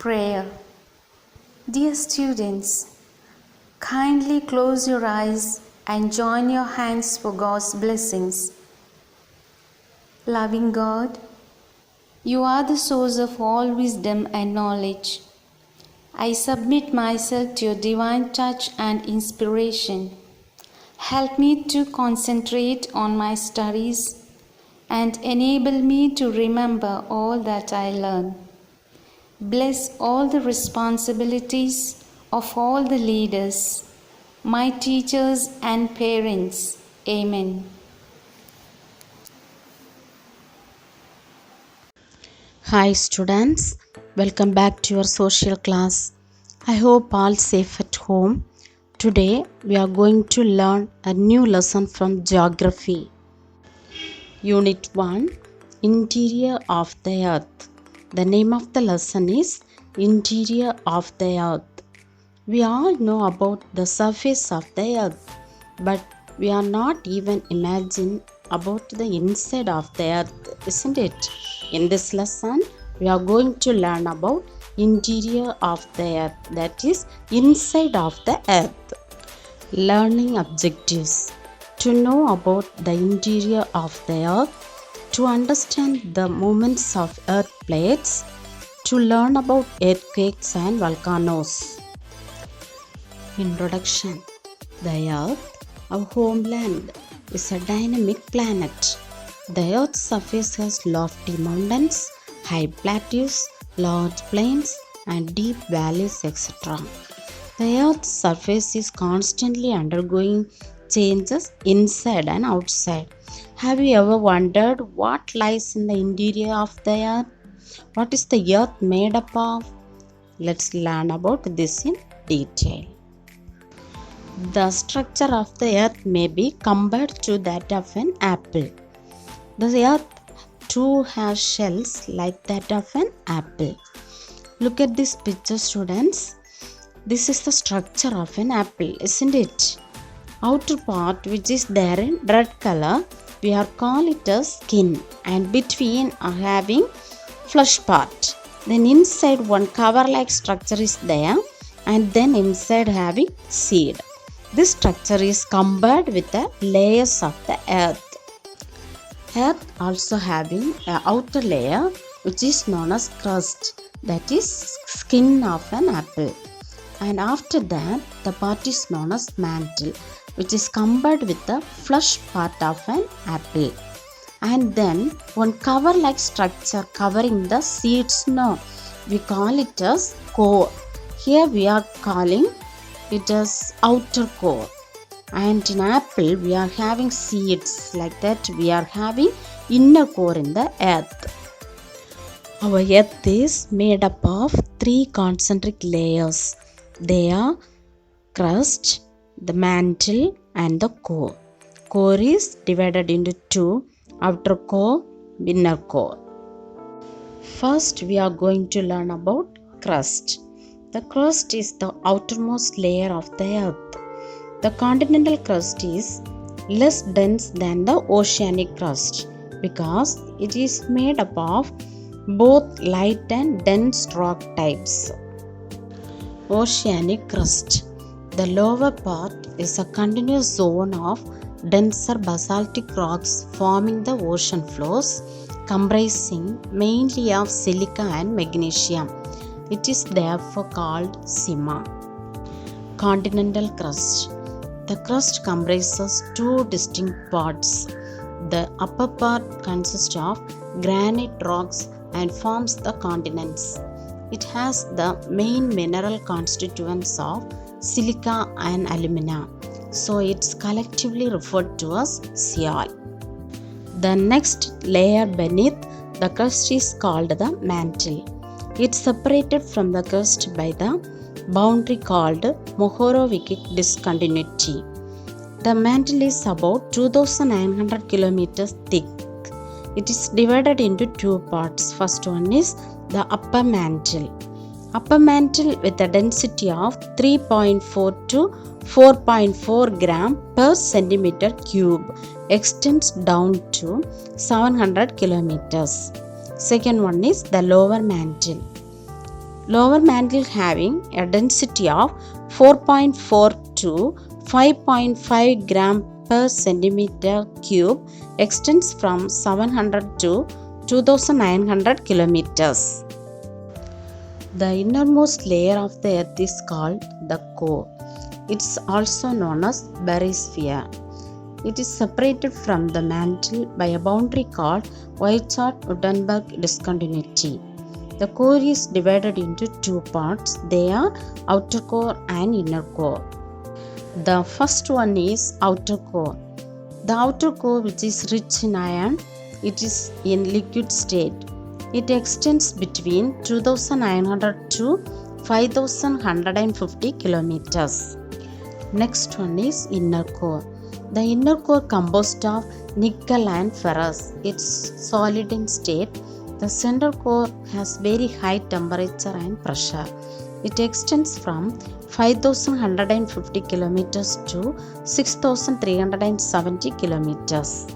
Prayer. Dear students, kindly close your eyes and join your hands for God's blessings. Loving God, you are the source of all wisdom and knowledge. I submit myself to your divine touch and inspiration. Help me to concentrate on my studies and enable me to remember all that I learn. Bless all the responsibilities of all the leaders, my teachers and parents. Amen. Hi students, welcome back to your social class. I hope all safe at home. Today we are going to learn a new lesson from Geography. Unit 1, Interior of the Earth. The name of the lesson is Interior of the Earth. We all know about the surface of the Earth, but we are not even imagine about the inside of the Earth, isn't it? In this lesson, we are going to learn about interior of the Earth, that is, inside of the Earth. Learning objectives: to know about the interior of the Earth, to understand the movements of Earth plates, to learn about earthquakes and volcanoes. Introduction. The Earth, our homeland, is a dynamic planet. The Earth's surface has lofty mountains, high plateaus, large plains, and deep valleys, etc. The Earth's surface is constantly undergoing changes inside and outside. Have you ever wondered what lies in the interior of the Earth? What is the Earth made up of? Let's learn about this in detail. The structure of the Earth may be compared to that of an apple. The Earth too has shells like that of an apple. Look at this picture, students. This is the structure of an apple, isn't it? Outer part, which is there in red color, we are call it as skin, and between are having flesh part. Then inside one cover-like structure is there, and then inside having seed. This structure is covered with the layers of the Earth. Earth also having an outer layer which is known as crust, that is skin of an apple. And after that the part is known as mantle, which is covered with the flesh part of an apple. And then one cover like structure covering the seeds, we call it as core. Here we are calling it as outer core. And in apple we are having seeds, like that we are having inner core in the Earth. Our Earth is made up of 3 concentric layers. They are crust, the mantle, and the core. Core is divided into 2, outer core, inner core. First we are going to learn about crust. The crust is the outermost layer of the Earth. The continental crust is less dense than the oceanic crust because it is made up of both light and dense rock types. Oceanic crust. The lower part is a continuous zone of denser basaltic rocks forming the ocean floors, comprising mainly of silica and magnesium. It is therefore called Sima. Continental crust. The crust comprises 2 distinct parts. The upper part consists of granite rocks and forms the continents. It has the main mineral constituents of silica and alumina, so it's collectively referred to as Sial. The next layer beneath the crust is called the mantle. It's separated from the crust by the boundary called Mohorovic discontinuity. The mantle is about 2900 kilometers thick. It is divided into 2 parts. First one is the upper mantle. Upper mantle with a density of 3.4 to 4.4 gram per centimeter cube extends down to 700 kilometers. Second one is the lower mantle. Lower mantle having a density of 4.4 to 5.5 gram per centimeter cube extends from 700 to 2900 kilometers. The innermost layer of the earth is called the core. It's also known as barysphere. It is separated from the mantle by a boundary called Weizsäcker-Gutenberg discontinuity. The core is divided into two parts. They are outer core and inner core. The first one is outer core. The outer core, which is rich in iron, it is in liquid state. It extends between 2900 to 5150 kilometers. Next one is inner core. The inner core composed of nickel and ferrous. It's solid in state. The center core has very high temperature and pressure. It extends from 5150 kilometers to 6370 kilometers.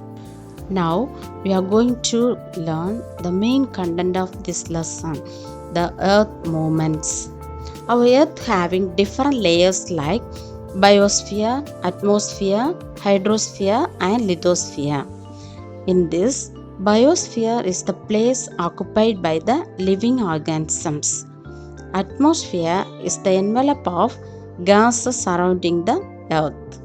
Now we are going to learn the main content of this lesson, the earth movements. Our earth having different layers like biosphere, atmosphere, hydrosphere and lithosphere. In this, biosphere is the place occupied by the living organisms. Atmosphere is the envelope of gases surrounding the earth.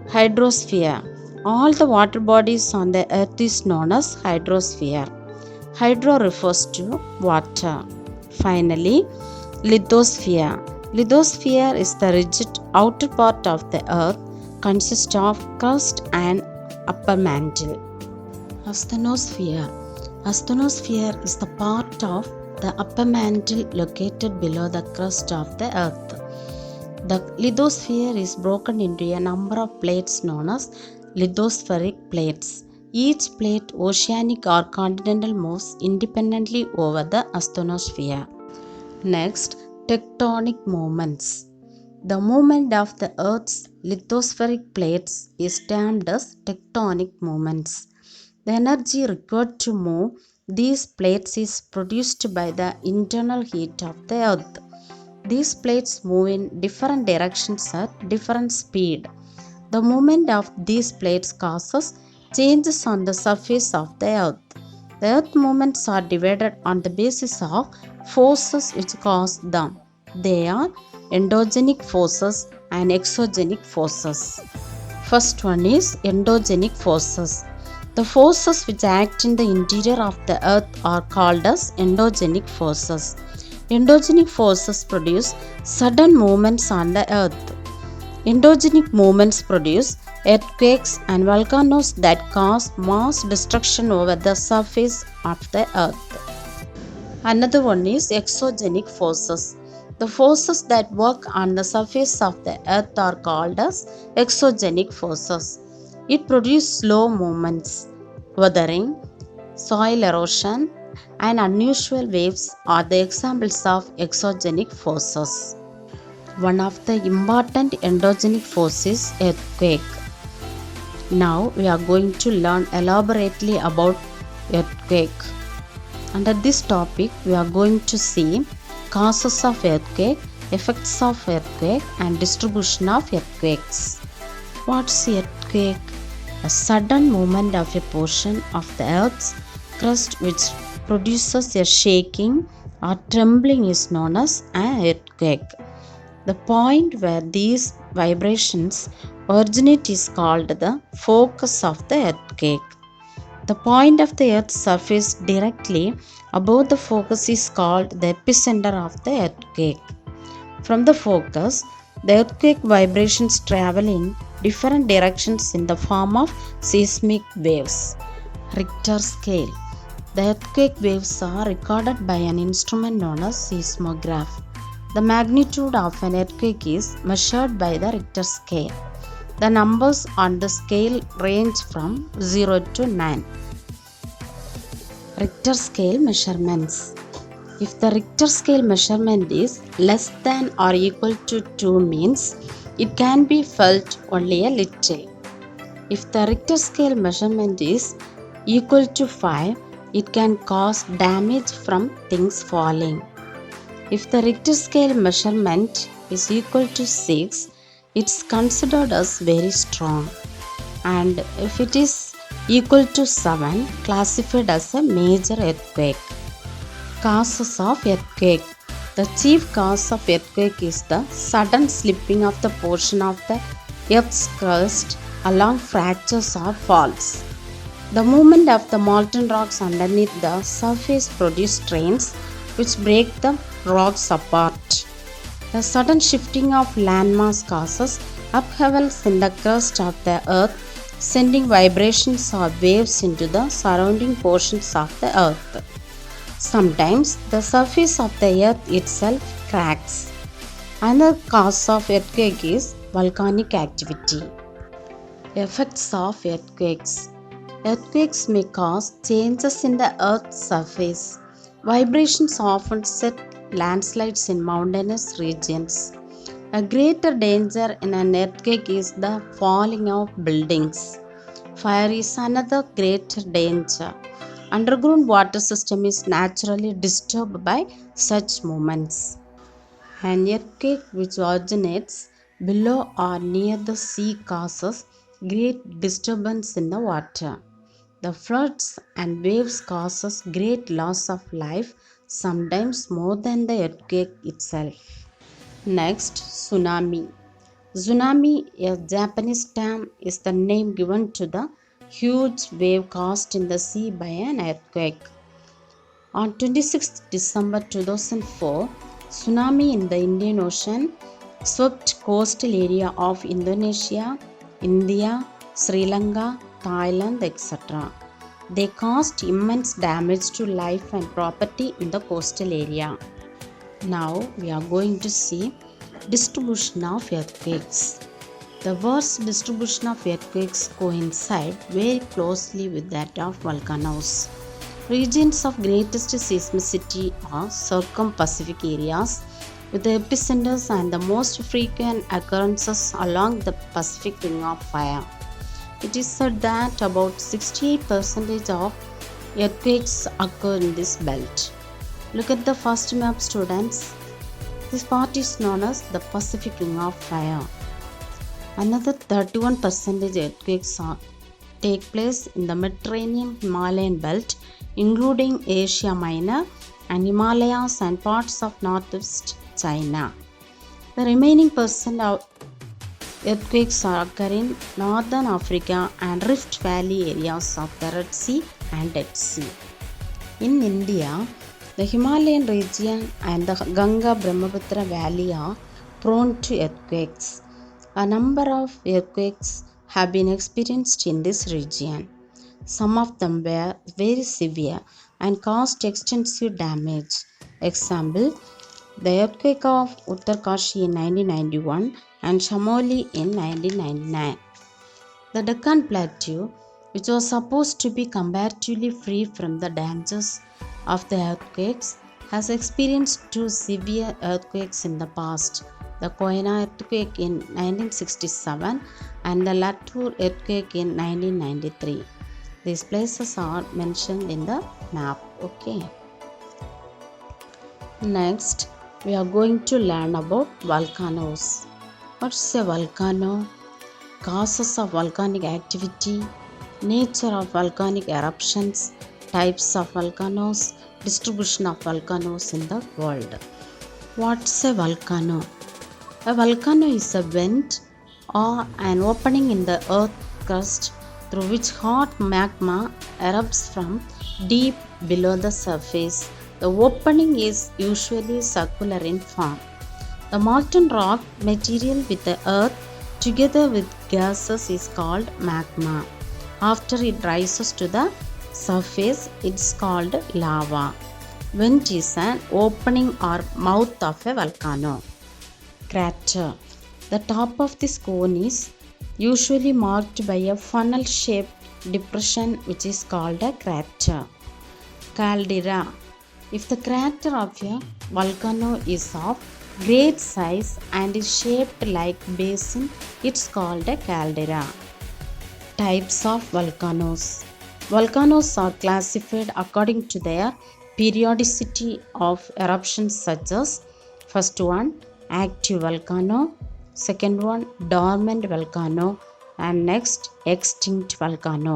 Hydrosphere. All the water bodies on the earth is known as hydrosphere. Hydro refers to water. Finally, lithosphere. Lithosphere is the rigid outer part of the earth, consists of crust and upper mantle. Asthenosphere. Asthenosphere is the part of the upper mantle located below the crust of the earth. The lithosphere is broken into a number of plates known as lithospheric plates. Each plate, oceanic or continental, moves independently over the asthenosphere. Next, tectonic movements. The movement of the Earth's lithospheric plates is termed as tectonic movements. The energy required to move these plates is produced by the internal heat of the Earth. These plates move in different directions at different speed. The movement of these plates causes changes on the surface of the Earth. The Earth movements are divided on the basis of forces which cause them. They are endogenic forces and exogenic forces. First one is endogenic forces. The forces which act in the interior of the earth are called as endogenic forces. Endogenic forces produce sudden movements on the earth. Endogenic movements produce earthquakes and volcanoes that cause mass destruction over the surface of the earth. Another one is exogenic forces. The forces that work on the surface of the earth are called as exogenic forces. It produces slow movements. Weathering, soil erosion, and unusual waves are the examples of exogenic forces. One of the important endogenic forces is earthquake. Now we are going to learn elaborately about earthquake. Under this topic, we are going to see causes of earthquake, effects of earthquake, and distribution of earthquakes. What's earthquake? A sudden movement of a portion of the earth's crust which produces a shaking or trembling is known as an earthquake. The point where these vibrations originate is called the focus of the earthquake. The point of the earth's surface directly above the focus is called the epicenter of the earthquake. From the focus, the earthquake vibrations travel in different directions in the form of seismic waves. Richter scale. The earthquake waves are recorded by an instrument known as seismograph. The magnitude of an earthquake is measured by the Richter scale. The numbers on the scale range from 0 to 9. Richter scale measurements. If the Richter scale measurement is less than or equal to 2 means it can be felt only a little. If the Richter scale measurement is equal to 5, it can cause damage from things falling. If the Richter scale measurement is equal to 6, it's considered as very strong, and if it is equal to 7, classified as a major earthquake. Causes of earthquake. The chief cause of earthquake is the sudden slipping of the portion of the Earth's crust along fractures or faults. The movement of the molten rocks underneath the surface produce strains which break the rocks apart. The sudden shifting of landmass causes upheavals in the crust of the earth, sending vibrations or waves into the surrounding portions of the earth. Sometimes the surface of the earth itself cracks. Another cause of earthquake is volcanic activity. Effects of earthquakes. Earthquakes may cause changes in the earth's surface. Vibrations often set landslides in mountainous regions. A greater danger in an earthquake is the falling of buildings. Fire is another greater danger. Underground water system is naturally disturbed by such movements. An earthquake which originates below or near the sea causes great disturbance in the water. The floods and waves causes great loss of life, sometimes more than the earthquake itself. Next, tsunami. Tsunami, a Japanese term, is the name given to the huge wave caused in the sea by an earthquake. On 26 December 2004, tsunami in the Indian Ocean swept coastal area of Indonesia, India, Sri Lanka, Thailand, etc. They caused immense damage to life and property in the coastal area. Now we are going to see distribution of earthquakes. The worst distribution of earthquakes coincide very closely with that of volcanoes. Regions of greatest seismicity are circum-Pacific areas with the epicenters and the most frequent occurrences along the Pacific Ring of Fire. It is said that about 68% of earthquakes occur in this belt. Look at the first map, students. This part is known as the Pacific Ring of Fire. Another 31% earthquakes take place in the Mediterranean Himalayan belt, including Asia Minor and Himalayas and parts of northwest China. The remaining percent of earthquakes occur in northern Africa and Rift Valley areas of the Red Sea and Dead Sea. In India, the Himalayan region and the Ganga Brahmaputra Valley are prone to earthquakes. A number of earthquakes have been experienced in this region. Some of them were very severe and caused extensive damage. Example, the earthquake of Uttarkashi in 1991 and Shamoli in 1999. The Deccan Plateau, which was supposed to be comparatively free from the dangers of the earthquakes, has experienced two severe earthquakes in the past, the Koyana earthquake in 1967 and the Latur earthquake in 1993. These places are mentioned in the map. Okay. Next, we are going to learn about volcanoes. What's a volcano? Causes of volcanic activity, nature of volcanic eruptions, types of volcanoes, distribution of volcanoes in the world. What's a volcano? A volcano is a vent or an opening in the earth crust through which hot magma erupts from deep below the surface. The opening is usually circular in form. The molten rock material with the earth together with gases is called magma. After it rises to the surface, it's called lava. Vent is an opening or mouth of a volcano. Crater. The top of this cone is usually marked by a funnel-shaped depression which is called a crater. Caldera. If the crater of a volcano is of great size and is shaped like basin, it's called a caldera. Types of volcanoes. Volcanoes are classified according to their periodicity of eruptions such as first one active volcano, second one dormant volcano, and next extinct volcano.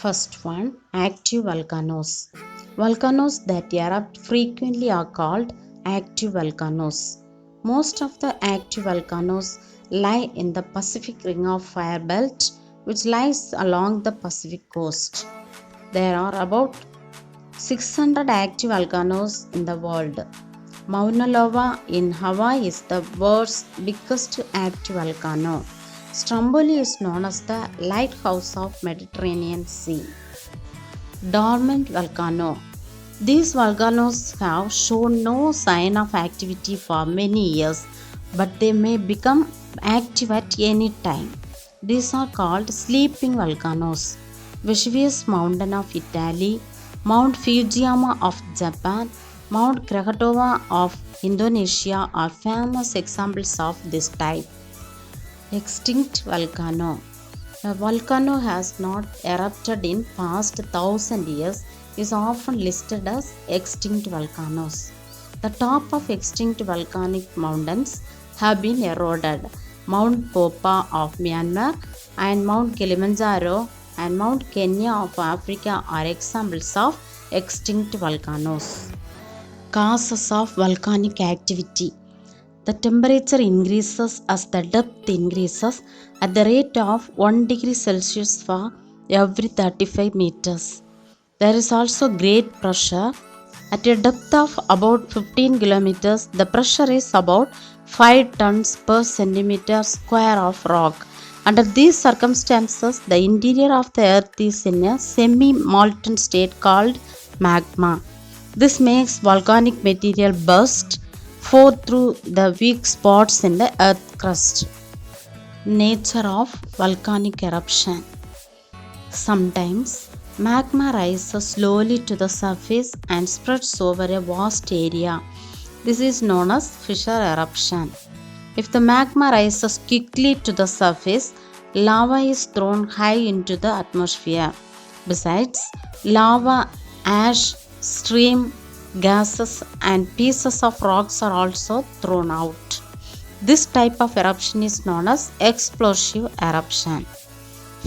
First one active volcanoes. Volcanoes that erupt frequently are called active volcanoes. Most of the active volcanoes lie in the Pacific Ring of Fire belt, which lies along the Pacific coast. There are about 600 active volcanoes in the world. Mauna Loa in Hawaii is the world's biggest active volcano. Stromboli is known as the lighthouse of Mediterranean Sea. Dormant volcano. These volcanoes have shown no sign of activity for many years, but they may become active at any time. These are called sleeping volcanoes. Vesuvius Mountain of Italy, Mount Fujiyama of Japan, Mount Krakatoa of Indonesia are famous examples of this type. Extinct volcano. A volcano has not erupted in past 1000 years is often listed as extinct volcanoes. The top of extinct volcanic mountains have been eroded. Mount Popa of Myanmar and Mount Kilimanjaro and Mount Kenya of Africa are examples of extinct volcanoes. Causes of volcanic activity. The temperature increases as the depth increases at the rate of 1 degree Celsius for every 35 meters. There is also great pressure. At a depth of about 15 kilometers, the pressure is about 5 tons per centimeter square of rock. Under these circumstances, the interior of the earth is in a semi-molten state called magma. This makes volcanic material burst forth through the weak spots in the earth crust. Nature of volcanic eruption. Sometimes magma rises slowly to the surface and spreads over a vast area. This is known as fissure eruption. If the magma rises quickly to the surface, lava is thrown high into the atmosphere. Besides, lava, ash, steam, gases, and pieces of rocks are also thrown out. This type of eruption is known as explosive eruption.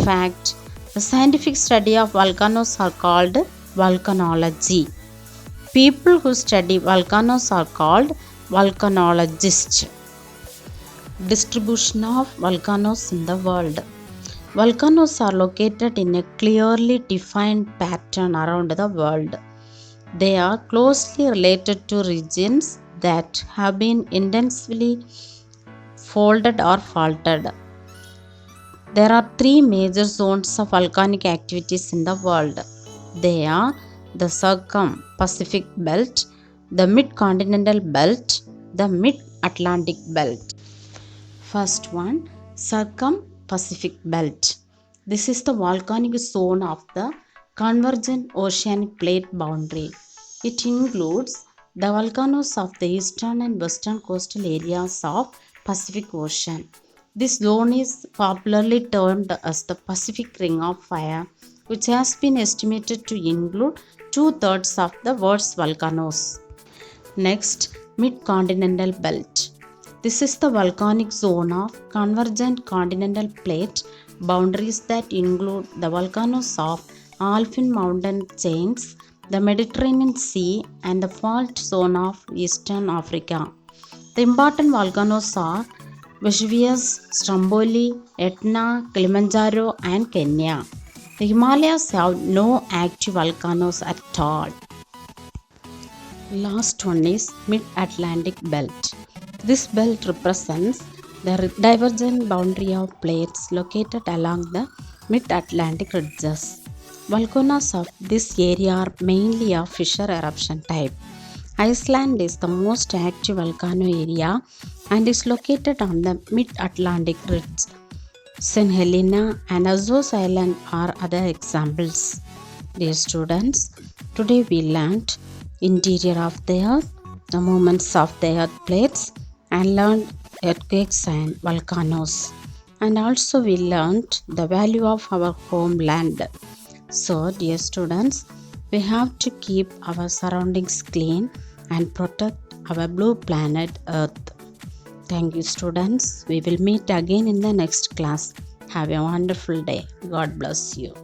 Fact: the scientific study of volcanoes are called volcanology. People who study volcanoes are called volcanologists. Distribution of volcanoes in the world. Volcanoes are located in a clearly defined pattern around the world. They are closely related to regions that have been intensively folded or faulted. There are three major zones of volcanic activities in the world. They are the Circum-Pacific Belt, the Mid-Continental Belt, the Mid-Atlantic Belt. First one, Circum-Pacific Belt. This is the volcanic zone of the convergent oceanic plate boundary. It includes the volcanoes of the eastern and western coastal areas of Pacific Ocean. This zone is popularly termed as the Pacific Ring of Fire, which has been estimated to include 2/3 of the world's volcanoes. Next, Mid-Continental Belt. This is the volcanic zone of convergent continental plate boundaries that include the volcanoes of Alpine mountain chains, the Mediterranean Sea, and the fault zone of Eastern Africa. The important volcanoes are Vesuvius, Stromboli, Etna, Kilimanjaro, and Kenya. The Himalayas have no active volcanoes at all. Last one is Mid-Atlantic Belt. This belt represents the divergent boundary of plates located along the Mid-Atlantic ridges. Volcanoes of this area are mainly of fissure eruption type. Iceland is the most active volcano area and is located on the Mid-Atlantic ridge. St. Helena and Azores Island are other examples. Dear students, today we learned interior of the earth, the movements of the earth plates, and learned earthquakes and volcanoes. And also we learned the value of our homeland. So, dear students, We have to keep our surroundings clean and protect our blue planet Earth. Thank you, students. We will meet again in the next class. Have a wonderful day. God bless you.